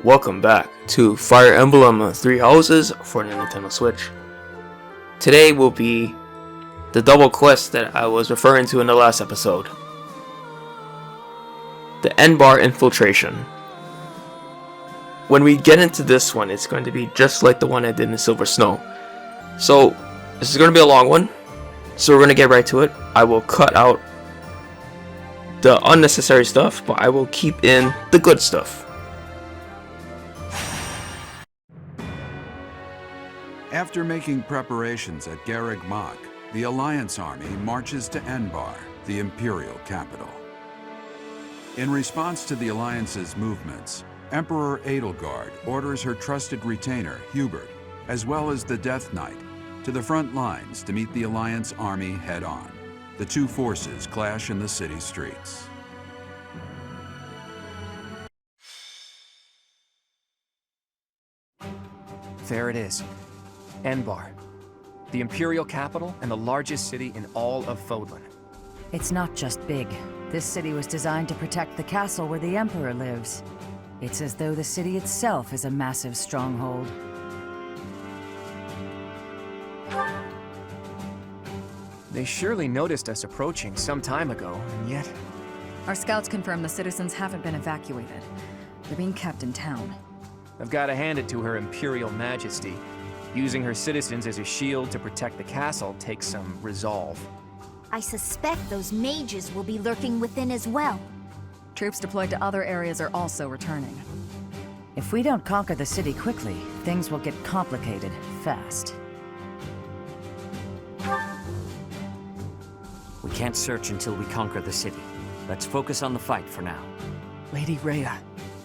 Welcome back to Fire Emblem Three Houses for the Nintendo Switch. Today will be the double quest that I was referring to in the last episode. The N-Bar Infiltration. When we get into this one, it's going to be just like the one I did in Silver Snow. So, this is going to be a long one, so we're going to get right to it. I will cut out the unnecessary stuff, but I will keep in the good stuff. After making preparations at Garreg Mach, the Alliance army marches to N-Bar, the Imperial capital. In response to the Alliance's movements, Emperor Edelgard orders her trusted retainer, Hubert, as well as the Death Knight, to the front lines to meet the Alliance army head-on. The two forces clash in the city streets. There it is. N-Bar, the Imperial capital and the largest city in all of Fodlan. It's not just big. This city was designed to protect the castle where the Emperor lives. It's as though the city itself is a massive stronghold. They surely noticed us approaching some time ago, and yet... Our scouts confirm the citizens haven't been evacuated. They're being kept in town. I've got to hand it to Her Imperial Majesty. Using her citizens as a shield to protect the castle takes some resolve. I suspect those mages will be lurking within as well. Troops deployed to other areas are also returning. If we don't conquer the city quickly, things will get complicated fast. We can't search until we conquer the city. Let's focus on the fight for now. Lady Rhea,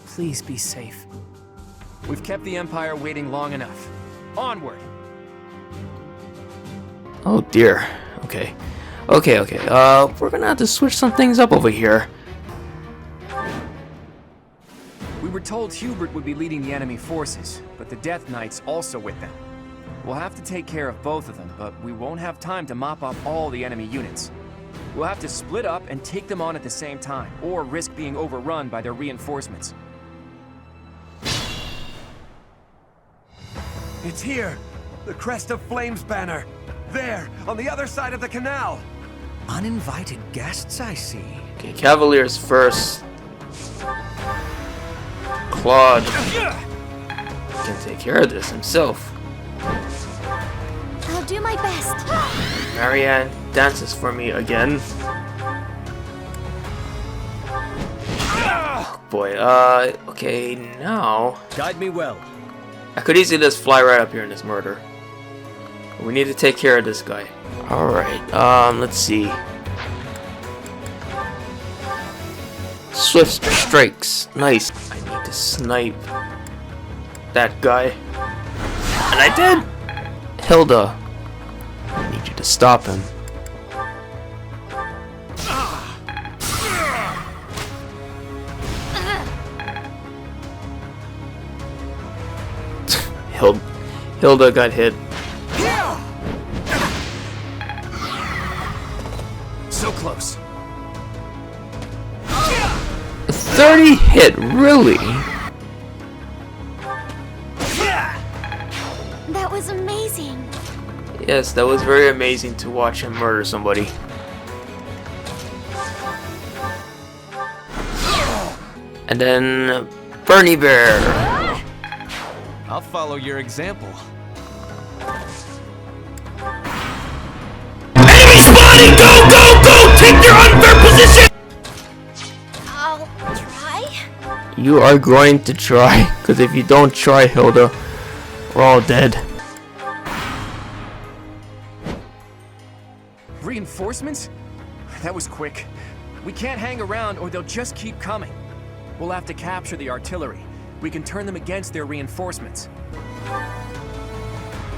please be safe. We've kept the Empire waiting long enough. Onward! Oh dear. Okay. We're gonna have to switch some things up over here. We were told Hubert would be leading the enemy forces, but the Death Knight's also with them. We'll have to take care of both of them, but we won't have time to mop up all the enemy units. We'll have to split up and take them on at the same time, or risk being overrun by their reinforcements. It's here! The Crest of Flames banner! There, on the other side of the canal! Uninvited guests, I see. Okay, Cavaliers first. Claude can take care of this himself. I'll do my best. Marianne dances for me again. Oh boy, okay, now... Guide me well. I could easily just fly right up here in this murder. We need to take care of this guy. Alright, let's see. Swift strikes. Nice. I need to snipe that guy. And I did! Hilda, I need you to stop him. Hilda got hit. So close. 30 hit, really? That was amazing. Yes, that was very amazing to watch him murder somebody. And then Bernie Bear. I'll follow your example. Enemy spotting! Go! Take your unfair position! I'll try. You are going to try, because if you don't try, Hilda, we're all dead. Reinforcements? That was quick. We can't hang around or they'll just keep coming. We'll have to capture the artillery. We can turn them against their reinforcements.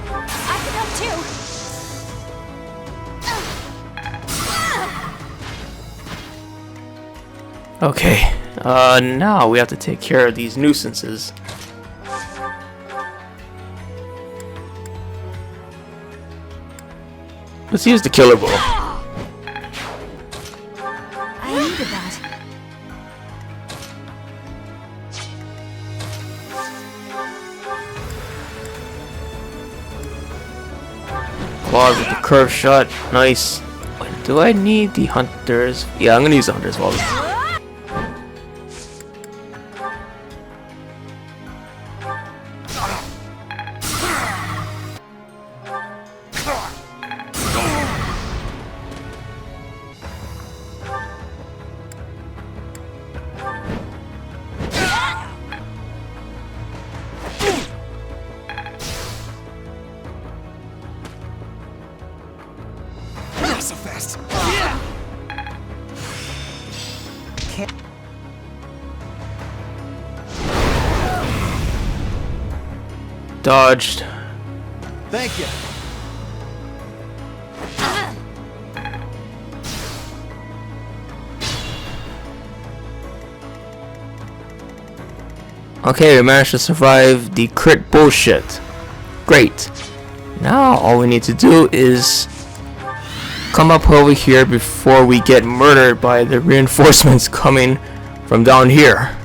I can help too. Okay, now we have to take care of these nuisances. Let's use the killer ball. I needed that. Claude with the curve shot. Nice. Do I need the hunters? Yeah, I'm gonna use the hunters while. So fast. Dodged. Thank you. Okay, we managed to survive the crit bullshit. Great. Now all we need to do is come up over here before we get murdered by the reinforcements coming from down here.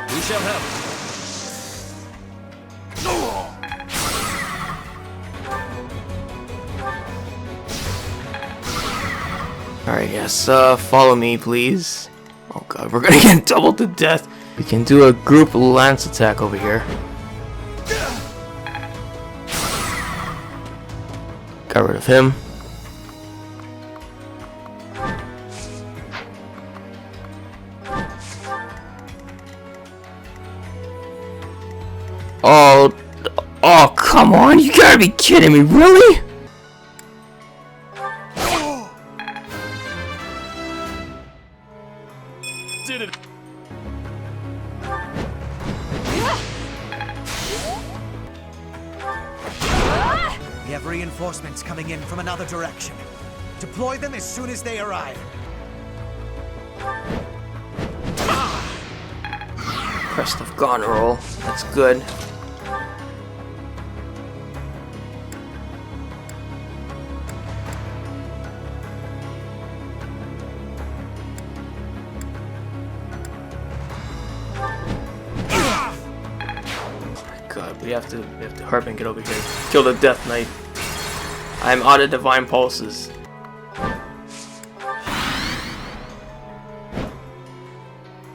We shall have. Alright, yes, follow me, please. Oh god, we're gonna get doubled to death. We can do a group lance attack over here. Got rid of him. Oh, come on, you gotta be kidding me, really? Did it. We have reinforcements coming in from another direction. Deploy them as soon as they arrive. Crest of Goneril, that's good. God, we have to hurry and get over here. Kill the Death Knight. I'm out of divine pulses.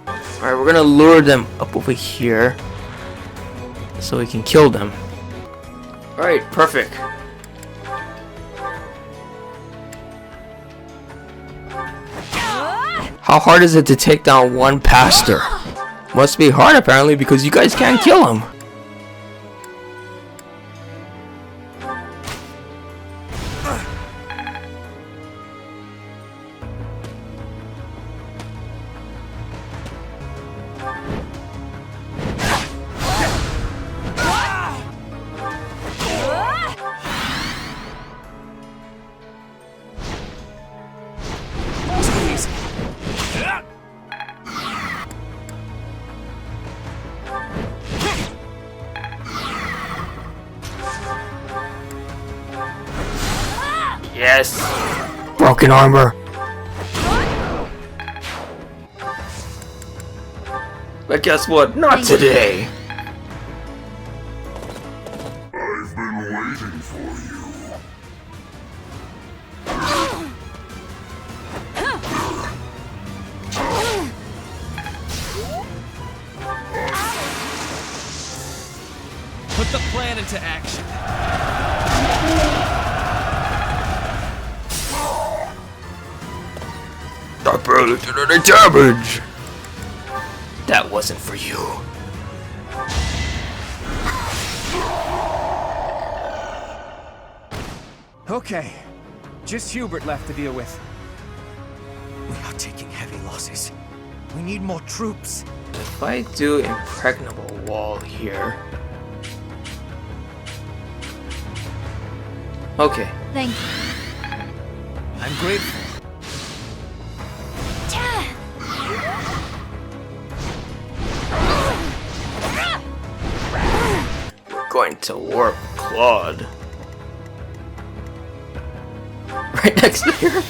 Alright, we're gonna lure them up over here so we can kill them. Alright, perfect. How hard is it to take down one pastor? Must be hard apparently because you guys can't kill him. Yes! Broken armor! But guess what? Not today! I've been waiting for you. Put the plan into action. I barely did any damage! That wasn't for you. Okay, just Hubert left to deal with. We are taking heavy losses. We need more troops. If I do impregnable wall here... Okay. Thank you. I'm grateful. Going to warp Claude. Right next to here.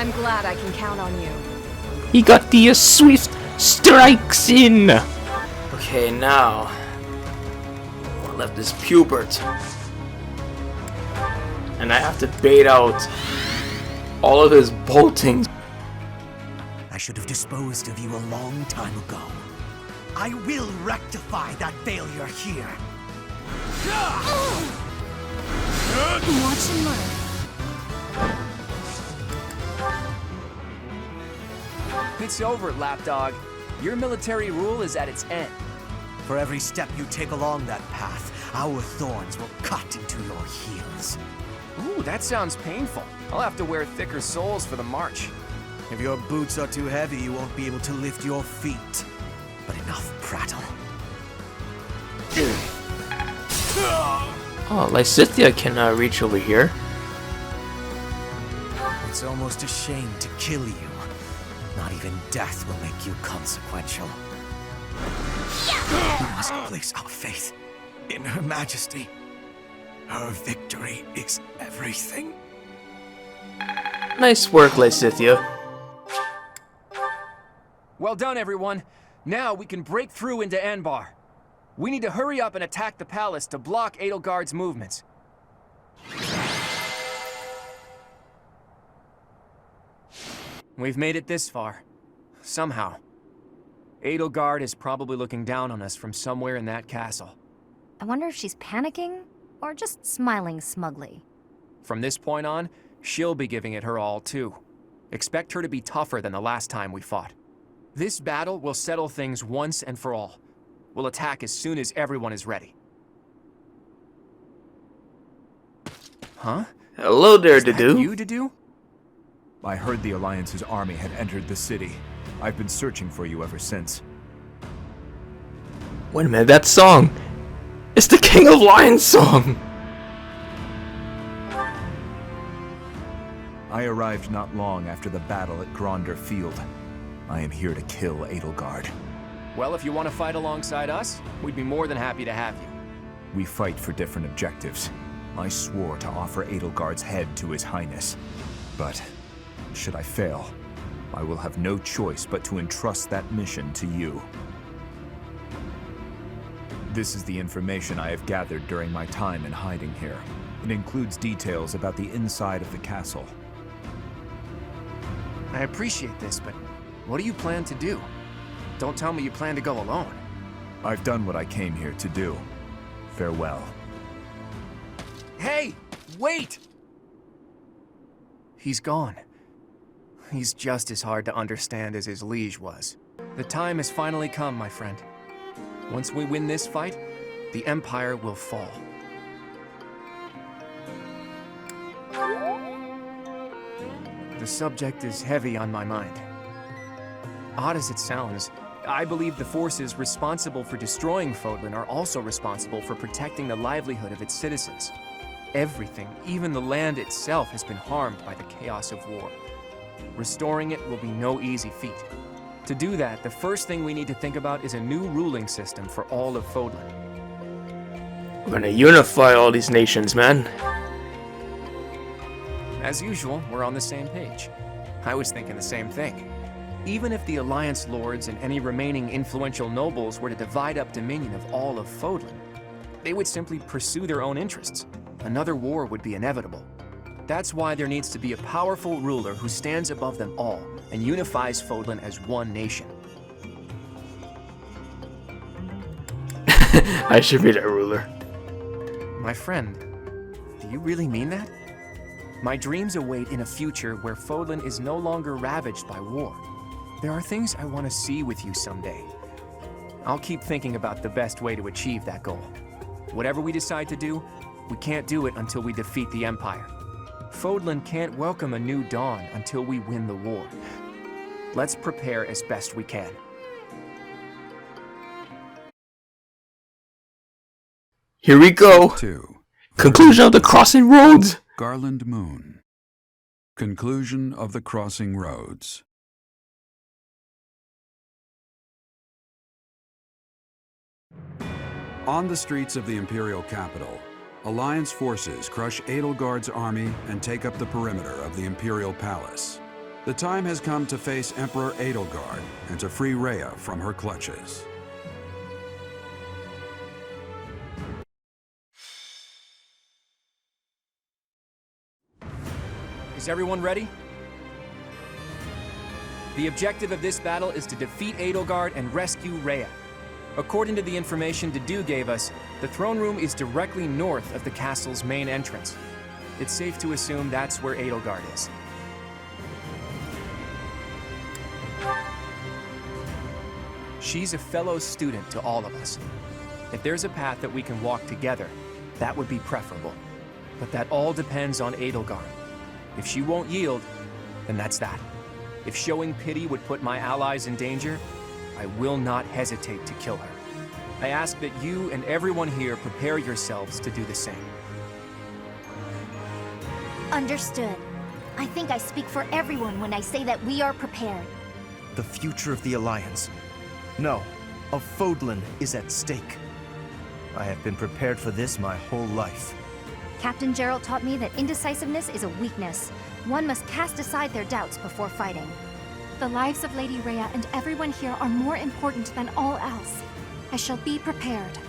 I'm glad I can count on you. He got the swift strikes in. Okay, now what left is Pubert, and I have to bait out all of his bolting. I should have disposed of you a long time ago. I will rectify that failure here. Watch and learn. It's over, lapdog. Your military rule is at its end. For every step you take along that path, our thorns will cut into your heels. Ooh, that sounds painful. I'll have to wear thicker soles for the march. If your boots are too heavy, you won't be able to lift your feet. But enough prattle. Oh, Lysithea can reach over here. It's almost a shame to kill you. Not even death will make you consequential. We must place our faith in Her Majesty. Her victory is everything. Nice work, Lysithea. Well done, everyone. Now we can break through into Anbar. We need to hurry up and attack the palace to block Edelgard's movements. We've made it this far. Somehow. Edelgard is probably looking down on us from somewhere in that castle. I wonder if she's panicking or just smiling smugly. From this point on, she'll be giving it her all too. Expect her to be tougher than the last time we fought. This battle will settle things once and for all. We'll attack as soon as everyone is ready. Huh? Hello there, Is that Dedu. you, Dedu? I heard the Alliance's army had entered the city. I've been searching for you ever since. Wait a minute, that song! It's the King of Lions song! I arrived not long after the battle at Gronder Field. I am here to kill Edelgard. Well, if you want to fight alongside us, we'd be more than happy to have you. We fight for different objectives. I swore to offer Edelgard's head to His Highness. But, should I fail, I will have no choice but to entrust that mission to you. This is the information I have gathered during my time in hiding here. It includes details about the inside of the castle. I appreciate this, but what do you plan to do? Don't tell me you plan to go alone. I've done what I came here to do. Farewell. Hey! Wait! He's gone. He's just as hard to understand as his liege was. The time has finally come, my friend. Once we win this fight, the Empire will fall. The subject is heavy on my mind. Odd as it sounds, I believe the forces responsible for destroying Fodlan are also responsible for protecting the livelihood of its citizens. Everything, even the land itself, has been harmed by the chaos of war. Restoring it will be no easy feat. To do that, the first thing we need to think about is a new ruling system for all of Fodlan. We're gonna unify all these nations, man. As usual, we're on the same page. I was thinking the same thing. Even if the Alliance Lords and any remaining influential nobles were to divide up dominion of all of Fodlan, they would simply pursue their own interests. Another war would be inevitable. That's why there needs to be a powerful ruler who stands above them all and unifies Fodlan as one nation. I should be that ruler. My friend, do you really mean that? My dreams await in a future where Fodlan is no longer ravaged by war. There are things I want to see with you someday. I'll keep thinking about the best way to achieve that goal. Whatever we decide to do, we can't do it until we defeat the Empire. Fodlan can't welcome a new dawn until we win the war. Let's prepare as best we can. Here we go. 2. Conclusion of the Crossing Roads. Garland Moon. Conclusion of the Crossing Roads. On the streets of the Imperial capital, Alliance forces crush Edelgard's army and take up the perimeter of the Imperial Palace. The time has come to face Emperor Edelgard and to free Rhea from her clutches. Is everyone ready? The objective of this battle is to defeat Edelgard and rescue Rhea. According to the information Dedue gave us, the throne room is directly north of the castle's main entrance. It's safe to assume that's where Edelgard is. She's a fellow student to all of us. If there's a path that we can walk together, that would be preferable. But that all depends on Edelgard. If she won't yield, then that's that. If showing pity would put my allies in danger, I will not hesitate to kill her. I ask that you and everyone here prepare yourselves to do the same. Understood. I think I speak for everyone when I say that we are prepared. The future of the Alliance, no, of Fodlan, is at stake. I have been prepared for this my whole life. Captain Gerald taught me that indecisiveness is a weakness. One must cast aside their doubts before fighting. The lives of Lady Rhea and everyone here are more important than all else. I shall be prepared.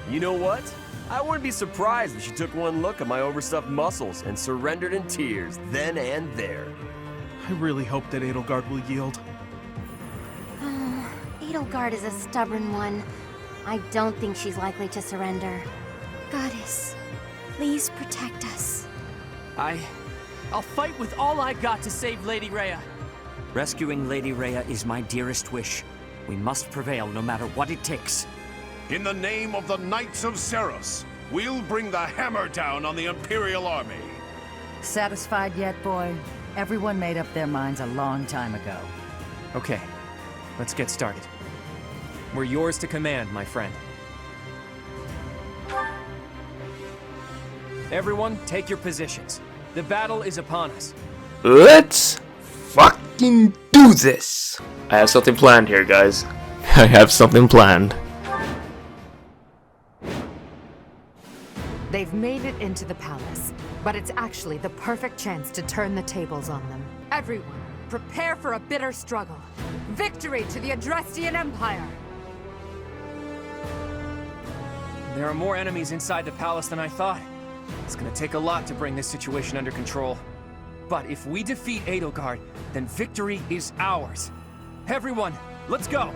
You know what? I wouldn't be surprised if she took one look at my overstuffed muscles and surrendered in tears then and there. I really hope that Edelgard will yield. Edelgard is a stubborn one. I don't think she's likely to surrender. Goddess, please protect us. I'll fight with all I got to save Lady Rhea. Rescuing Lady Rhea is my dearest wish. We must prevail no matter what it takes. In the name of the Knights of Seros, we'll bring the hammer down on the Imperial Army. Satisfied yet, boy? Everyone made up their minds a long time ago. Okay, let's get started. We're yours to command, my friend. Everyone, take your positions. The battle is upon us. Let's fucking do this! I have something planned here, guys. I have something planned. They've made it into the palace, but it's actually the perfect chance to turn the tables on them. Everyone, prepare for a bitter struggle. Victory to the Adrestian Empire! There are more enemies inside the palace than I thought. It's gonna take a lot to bring this situation under control. But if we defeat Edelgard, then victory is ours. Everyone, let's go!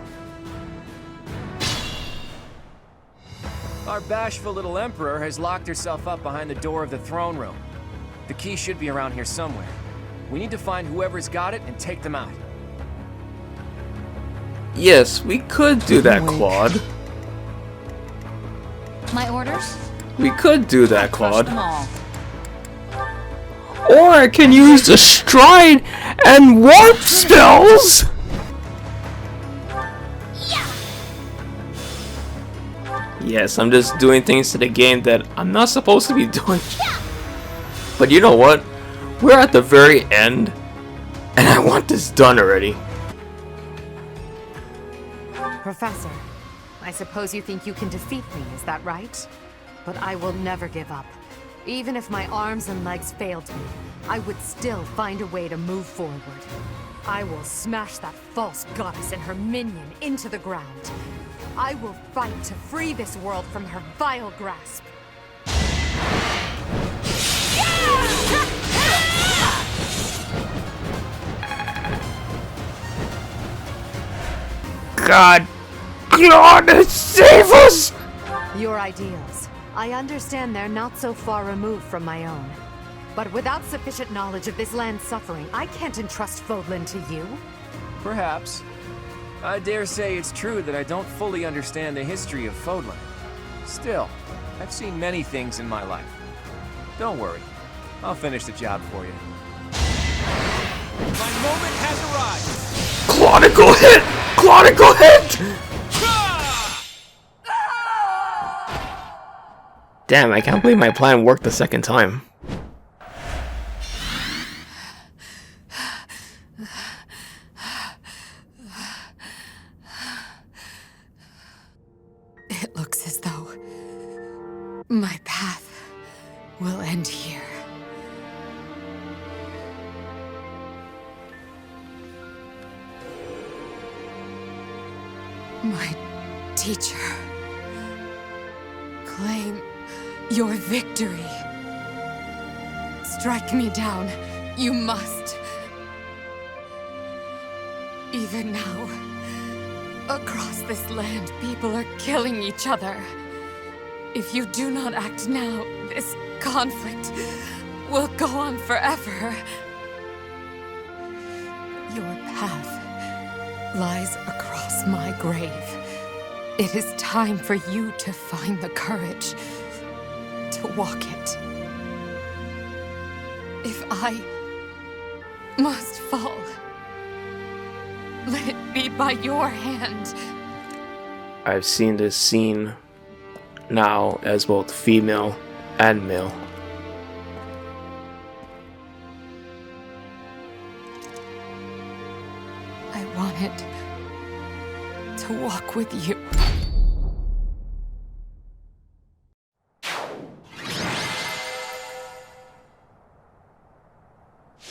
Our bashful little emperor has locked herself up behind the door of the throne room. The key should be around here somewhere. We need to find whoever's got it and take them out. Yes, we could do that, Claude. My orders? We could do that, Claude. Them all. Or I can use the stride and warp spells! Yes, I'm just doing things to the game that I'm not supposed to be doing. But you know what? We're at the very end, and I want this done already. Professor, I suppose you think you can defeat me, is that right? But I will never give up. Even if my arms and legs failed me, I would still find a way to move forward. I will smash that false goddess and her minion into the ground. I will fight to free this world from her vile grasp. God, Claude, save us! Your ideals. I understand they're not so far removed from my own. But without sufficient knowledge of this land's suffering, I can't entrust Fodlan to you. Perhaps. I dare say it's true that I don't fully understand the history of Fodlan. Still, I've seen many things in my life. Don't worry, I'll finish the job for you. My moment has arrived! Chronicle hit! Chronicle hit! Damn, I can't believe my plan worked the second time. It looks as though my path will end here. Teacher, claim your victory. Strike me down. You must. Even now, across this land, people are killing each other. If you do not act now, this conflict will go on forever. Your path lies across my grave. It is time for you to find the courage to walk it. If I must fall, let it be by your hand. I've seen this scene now as both female and male. I wanted to walk with you.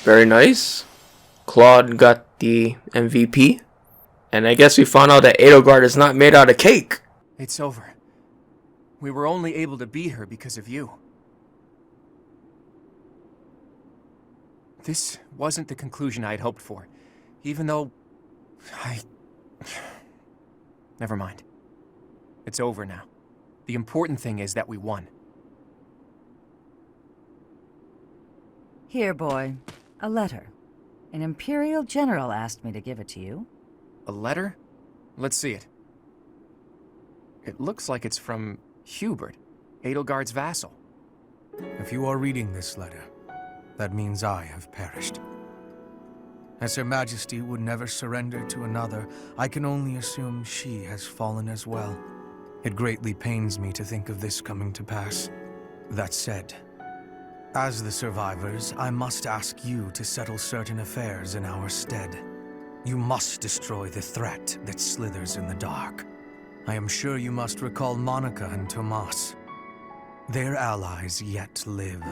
Very nice. Claude got the MVP. And I guess we found out that Edelgard is not made out of cake. It's over. We were only able to beat her because of you. This wasn't the conclusion I had hoped for, even though Never mind. It's over now. The important thing is that we won. Here, boy. A letter. An Imperial General asked me to give it to you. A letter? Let's see it. It looks like it's from Hubert, Edelgard's vassal. If you are reading this letter, that means I have perished. As Her Majesty would never surrender to another, I can only assume she has fallen as well. It greatly pains me to think of this coming to pass. That said, as the survivors, I must ask you to settle certain affairs in our stead. You must destroy the threat that slithers in the dark. I am sure you must recall Monica and Tomas. Their allies yet live.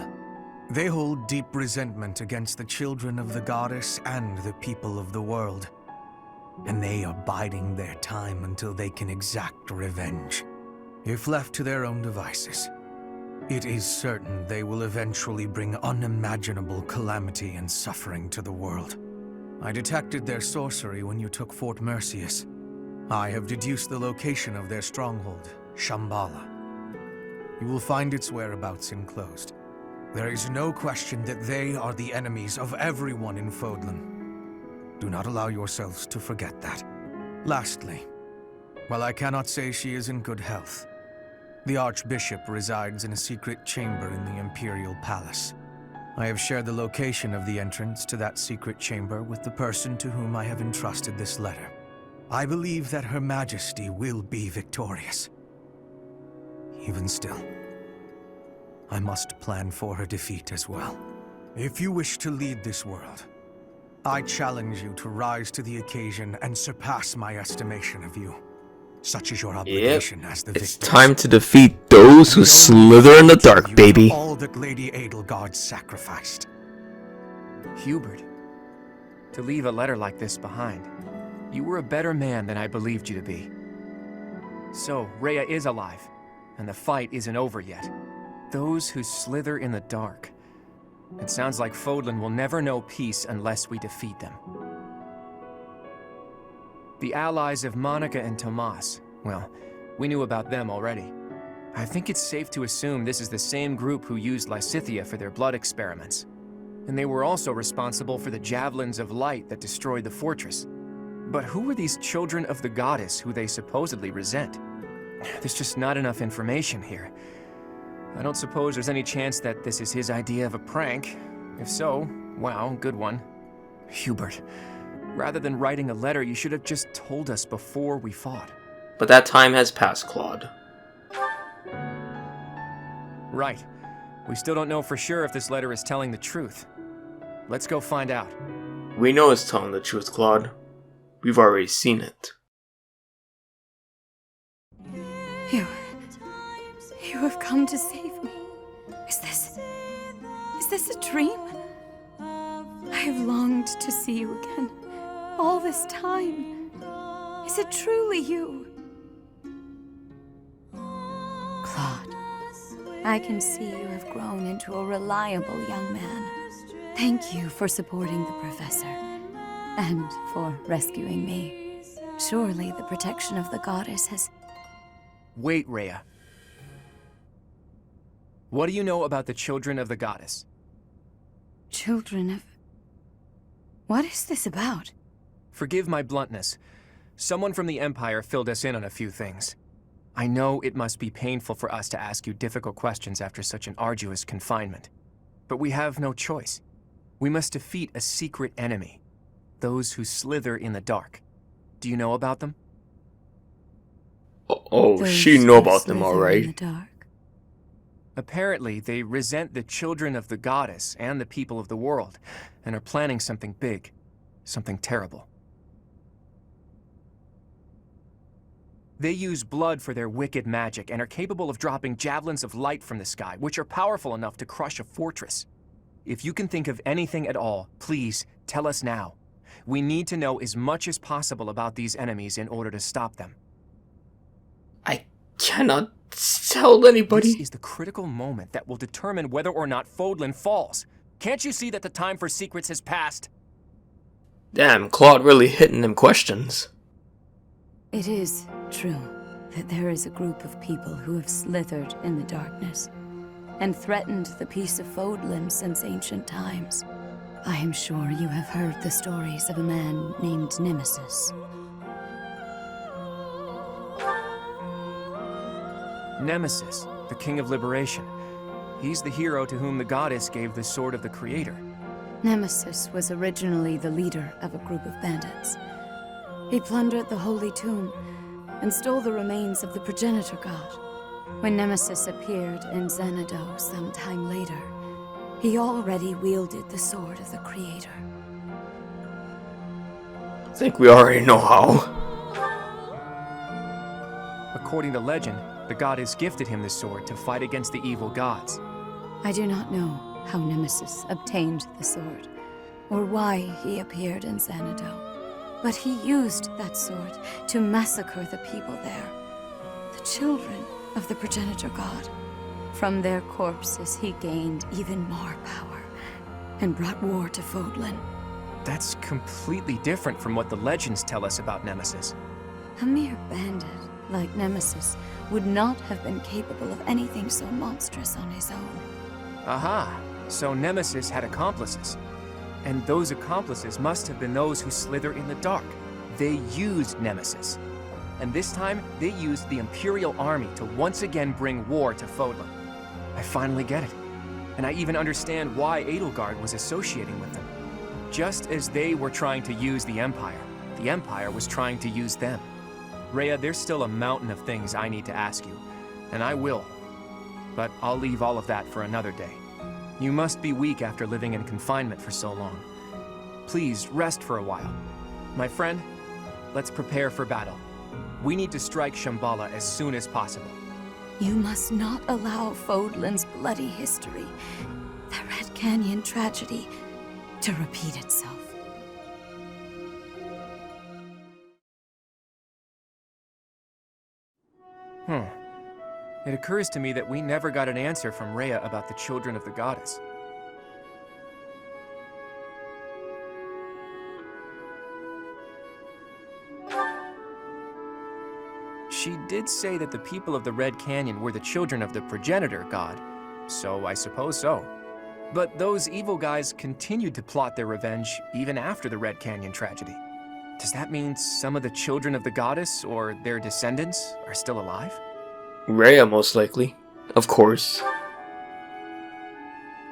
They hold deep resentment against the children of the goddess and the people of the world. And they are biding their time until they can exact revenge. If left to their own devices, it is certain they will eventually bring unimaginable calamity and suffering to the world. I detected their sorcery when you took Fort Merceus. I have deduced the location of their stronghold, Shambhala. You will find its whereabouts enclosed. There is no question that they are the enemies of everyone in Fodlan. Do not allow yourselves to forget that. Lastly, while I cannot say she is in good health, the Archbishop resides in a secret chamber in the Imperial Palace. I have shared the location of the entrance to that secret chamber with the person to whom I have entrusted this letter. I believe that Her Majesty will be victorious. Even still, I must plan for her defeat as well. If you wish to lead this world, I challenge you to rise to the occasion and surpass my estimation of you. Such is your obligation as the victor. It's time to defeat those who slither in the dark, baby. All that Lady Edelgard sacrificed. Hubert, to leave a letter like this behind, you were a better man than I believed you to be. So, Rhea is alive, and the fight isn't over yet. Those who slither in the dark. It sounds like Fodlan will never know peace unless we defeat them. The allies of Monica and Tomas, well, we knew about them already. I think it's safe to assume this is the same group who used Lysithea for their blood experiments. And they were also responsible for the javelins of light that destroyed the fortress. But who are these children of the goddess who they supposedly resent? There's just not enough information here. I don't suppose there's any chance that this is his idea of a prank. If so, wow, good one. Hubert, rather than writing a letter, you should have just told us before we fought. But that time has passed, Claude. Right. We still don't know for sure if this letter is telling the truth. Let's go find out. We know it's telling the truth, Claude. We've already seen it. You have come to save me. Is this a dream? I have longed to see you again, all this time. Is it truly you? Claude, I can see you have grown into a reliable young man. Thank you for supporting the Professor, and for rescuing me. Surely the protection of the goddess has... Wait, Rhea. What do you know about the children of the goddess? Children of... What is this about? Forgive my bluntness. Someone from the Empire filled us in on a few things. I know it must be painful for us to ask you difficult questions after such an arduous confinement. But we have no choice. We must defeat a secret enemy. Those who slither in the dark. Do you know about them? Oh, she know about them, alright. Apparently, they resent the children of the goddess and the people of the world, and are planning something big, something terrible. They use blood for their wicked magic and are capable of dropping javelins of light from the sky, which are powerful enough to crush a fortress. If you can think of anything at all, please tell us now. We need to know as much as possible about these enemies in order to stop them. I cannot tell anybody. This is the critical moment that will determine whether or not Fodlan falls. Can't you see that the time for secrets has passed? Damn, Claude really hitting them questions. It is true that there is a group of people who have slithered in the darkness and threatened the peace of Fodlan since ancient times. I am sure you have heard the stories of a man named Nemesis. Nemesis, the King of Liberation. He's the hero to whom the goddess gave the Sword of the Creator. Nemesis was originally the leader of a group of bandits. He plundered the Holy Tomb and stole the remains of the progenitor god. When Nemesis appeared in Xanadu some time later, he already wielded the Sword of the Creator. I think we already know how. According to legend, the goddess gifted him the sword to fight against the evil gods. I do not know how Nemesis obtained the sword, or why he appeared in Xanadu, but he used that sword to massacre the people there, the children of the progenitor god. From their corpses he gained even more power, and brought war to Fodlan. That's completely different from what the legends tell us about Nemesis. A mere bandit like Nemesis would not have been capable of anything so monstrous on his own. Aha! So Nemesis had accomplices. And those accomplices must have been those who slither in the dark. They used Nemesis. And this time, they used the Imperial Army to once again bring war to Fodlan. I finally get it. And I even understand why Edelgard was associating with them. Just as they were trying to use the Empire was trying to use them. Rhea, there's still a mountain of things I need to ask you, and I will. But I'll leave all of that for another day. You must be weak after living in confinement for so long. Please rest for a while. My friend, let's prepare for battle. We need to strike Shambhala as soon as possible. You must not allow Fodlan's bloody history, the Red Canyon tragedy, to repeat itself. It occurs to me that we never got an answer from Rhea about the children of the goddess. She did say that the people of the Red Canyon were the children of the progenitor god, so I suppose so. But those evil guys continued to plot their revenge even after the Red Canyon tragedy. Does that mean some of the children of the goddess, or their descendants, are still alive? Rhea, most likely. Of course.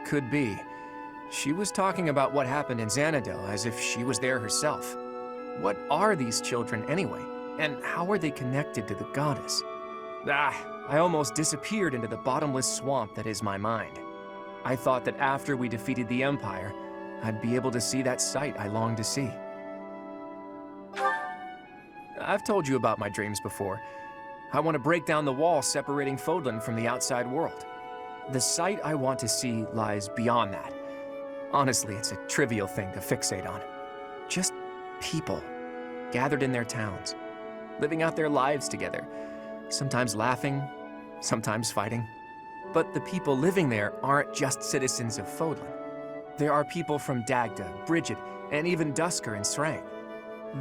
Could be. She was talking about what happened in Xanadu as if she was there herself. What are these children anyway? And how are they connected to the goddess? I almost disappeared into the bottomless swamp that is my mind. I thought that after we defeated the Empire, I'd be able to see that sight I longed to see. I've told you about my dreams before. I want to break down the wall separating Fodlan from the outside world. The sight I want to see lies beyond that. Honestly, it's a trivial thing to fixate on. Just people, gathered in their towns, living out their lives together, sometimes laughing, sometimes fighting. But the people living there aren't just citizens of Fodlan. There are people from Dagda, Bridget, and even Dusker and Srang.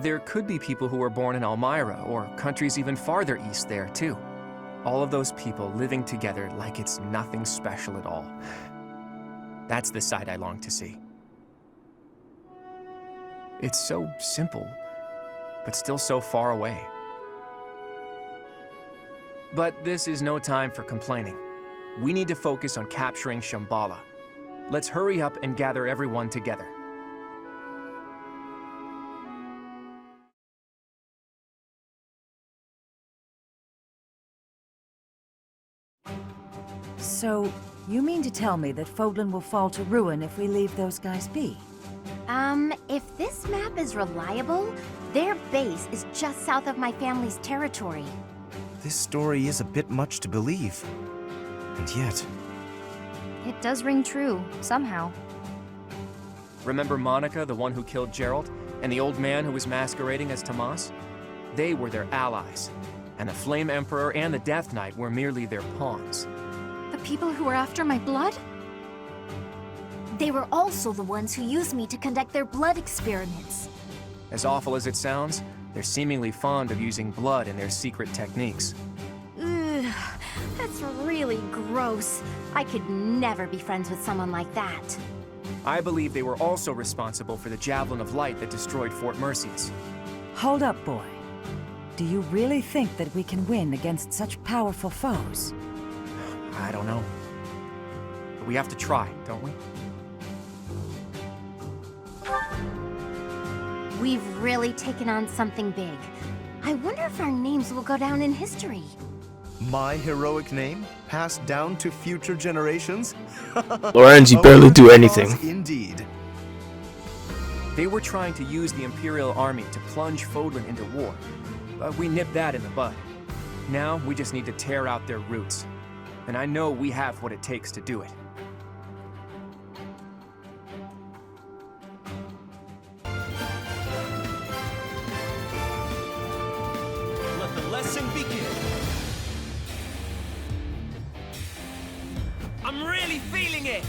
There could be people who were born in Elmyra, or countries even farther east there, too. All of those people living together like it's nothing special at all. That's the side I long to see. It's so simple, but still so far away. But this is no time for complaining. We need to focus on capturing Shambhala. Let's hurry up and gather everyone together. So, you mean to tell me that Fodlan will fall to ruin if we leave those guys be? If this map is reliable, their base is just south of my family's territory. This story is a bit much to believe. And yet... It does ring true, somehow. Remember Monica, the one who killed Gerald, and the old man who was masquerading as Tomas? They were their allies, and the Flame Emperor and the Death Knight were merely their pawns. The people who were after my blood? They were also the ones who used me to conduct their blood experiments. As awful as it sounds, they're seemingly fond of using blood in their secret techniques. Ugh, that's really gross. I could never be friends with someone like that. I believe they were also responsible for the Javelin of Light that destroyed Fort Mercenaries. Hold up, boy. Do you really think that we can win against such powerful foes? I don't know. But we have to try, don't we? We've really taken on something big. I wonder if our names will go down in history. My heroic name? Passed down to future generations? Lorenz, you barely do anything. Indeed. They were trying to use the Imperial Army to plunge Fodlan into war, but we nipped that in the bud. Now we just need to tear out their roots. And I know we have what it takes to do it. Let the lesson begin. I'm really feeling it!